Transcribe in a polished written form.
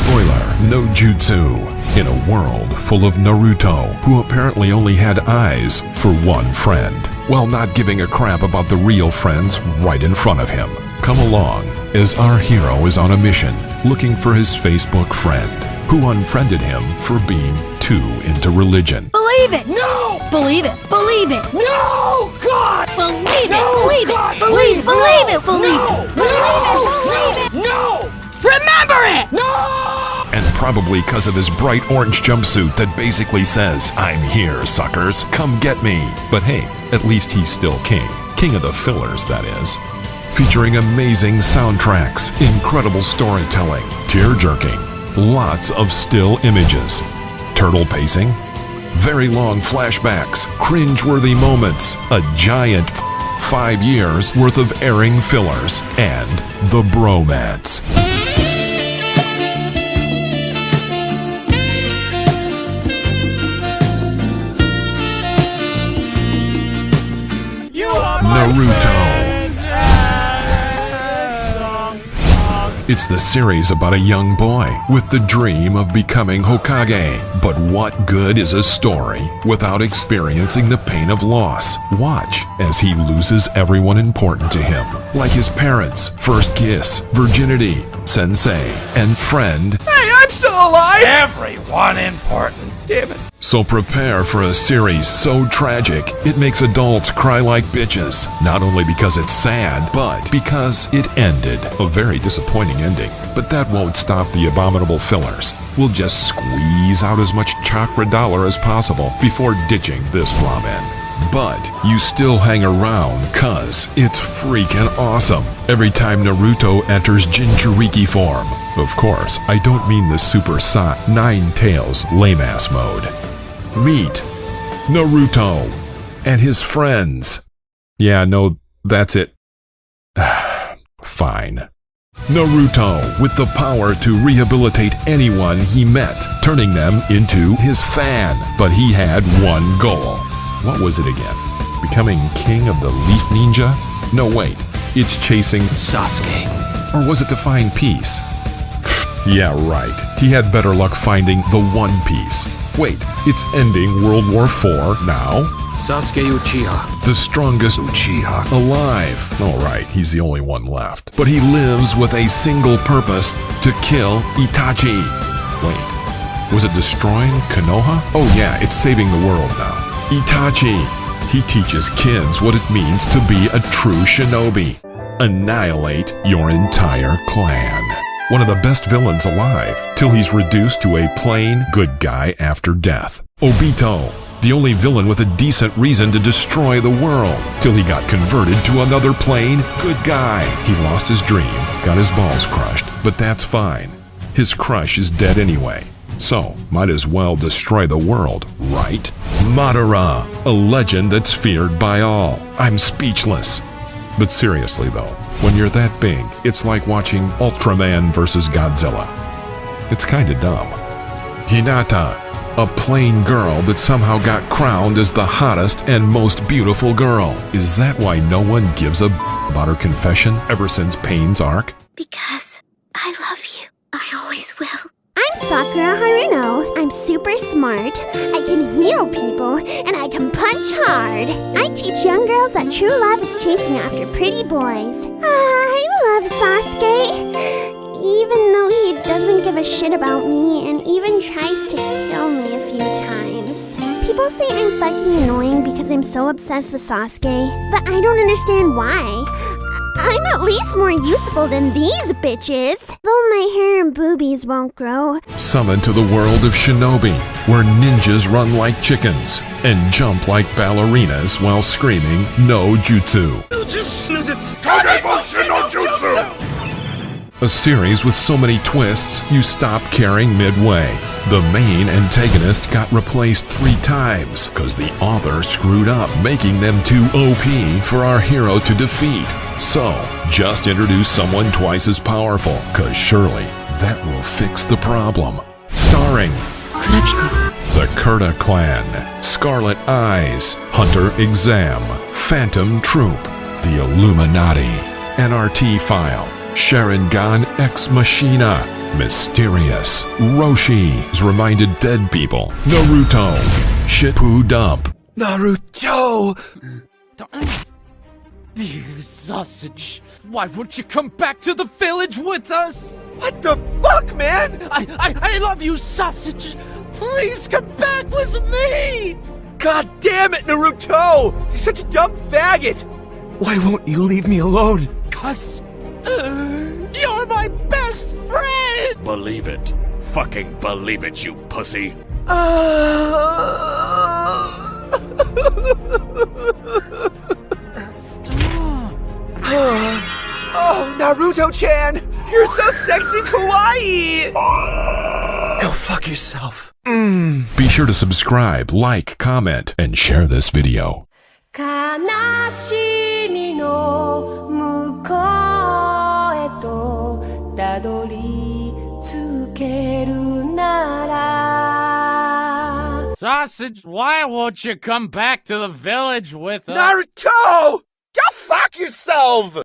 Spoiler, no jutsu. In a world full of Naruto, who apparently only had eyes for one friend, while not giving a crap about the real friends right in front of him. Come along, as our hero is on a mission, looking for his Facebook friend, who unfriended him for being too into religion. Believe it! No! Believe it! Believe it! No! God! Believe No, it! Believe God, it! Believe it! please, Believe no, it! Believe no, it! Believe it! Believe it! No! Remember it! No! And probably because of his bright orange jumpsuit that basically says, "I'm here, suckers, come get me." But hey, at least he's still king. King of the fillers, that is. Featuring amazing soundtracks, incredible storytelling, tear-jerking, lots of still images, turtle pacing, very long flashbacks, cringe-worthy moments, a giant 5 years worth of airing fillers, and the bromance. Naruto. It's the series about a young boy with the dream of becoming Hokage. But what good is a story without experiencing the pain of loss? Watch as he loses everyone important to him, like his parents, first kiss, virginity, sensei, and friend. Hey, I'm still alive! Everyone important. Damn it. So prepare for a series so tragic it makes adults cry like bitches. Not only because it's sad, but because it ended. A very disappointing ending. But that won't stop the abominable fillers. We'll just squeeze out as much chakra dollar as possible before ditching this ramen. But you still hang around cause it's freaking awesome every time Naruto enters Jinchuriki form. Of course, I don't mean the Super Nine Tails lame-ass mode. Meet Naruto and his friends. Yeah, no, that's it. Fine. Naruto with the power to rehabilitate anyone he met, turning them into his fan. But he had one goal. What was it again? Becoming king of the Leaf Ninja? No, wait. It's chasing Sasuke. Or was it to find peace? Yeah, right. He had better luck finding the One Piece. Wait, it's ending World War IV now? Sasuke Uchiha. The strongest Uchiha alive. All right, he's the only one left. But he lives with a single purpose, to kill Itachi. Wait, was it destroying Konoha? Oh yeah, it's saving the world now. Itachi. He teaches kids what it means to be a true shinobi. Annihilate your entire clan. One of the best villains alive, till he's reduced to a plain good guy after death. Obito, the only villain with a decent reason to destroy the world, till he got converted to another plain good guy. He lost his dream, got his balls crushed, but that's fine. His crush is dead anyway. So, might as well destroy the world, right? Madara, a legend that's feared by all. I'm speechless. But seriously though, when you're that big, it's like watching Ultraman versus Godzilla. It's kinda dumb. Hinata, a plain girl that somehow got crowned as the hottest and most beautiful girl. Is that why no one gives a about her confession ever since Pain's arc? Because I love you. I always will. I'm Sakura Haruno. I'm super smart, I can heal people, and I can punch hard. I teach young girls that true love is chasing after pretty boys. I love Sasuke, even though he doesn't give a shit about me and even tries to kill me a few times. People say I'm fucking annoying because I'm so obsessed with Sasuke, but I don't understand why. I'm at least more useful than these bitches. Though my hair and boobies won't grow. Summoned to the world of Shinobi, where ninjas run like chickens and jump like ballerinas while screaming no jutsu. A series with so many twists, you stop caring midway. The main antagonist got replaced 3 times, cause the author screwed up, making them too OP for our hero to defeat. So, just introduce someone twice as powerful, cause surely that will fix the problem. Starring Kurapika. the Kurta Clan, Scarlet Eyes, Hunter Exam, Phantom Troop, the Illuminati, NRT File, Sharingan Ex Machina, Mysterious. Roshi reminded dead people. Naruto. Shitpoo dump. Naruto! You sausage! Why won't you come back to the village with us? What the fuck, man? I love you, sausage! Please come back with me! God damn it, Naruto! You're such a dumb faggot! Why won't you leave me alone? 'Cause you're my best friend! Believe it. Fucking believe it, you pussy. Oh, Naruto-chan! You're so sexy kawaii! Go fuck yourself. Be sure to subscribe, like, comment, and share this video. 悲しみの向こうへとたどり着けるなら Sausage, why won't you come back to the village with us? Naruto! Go fuck yourself!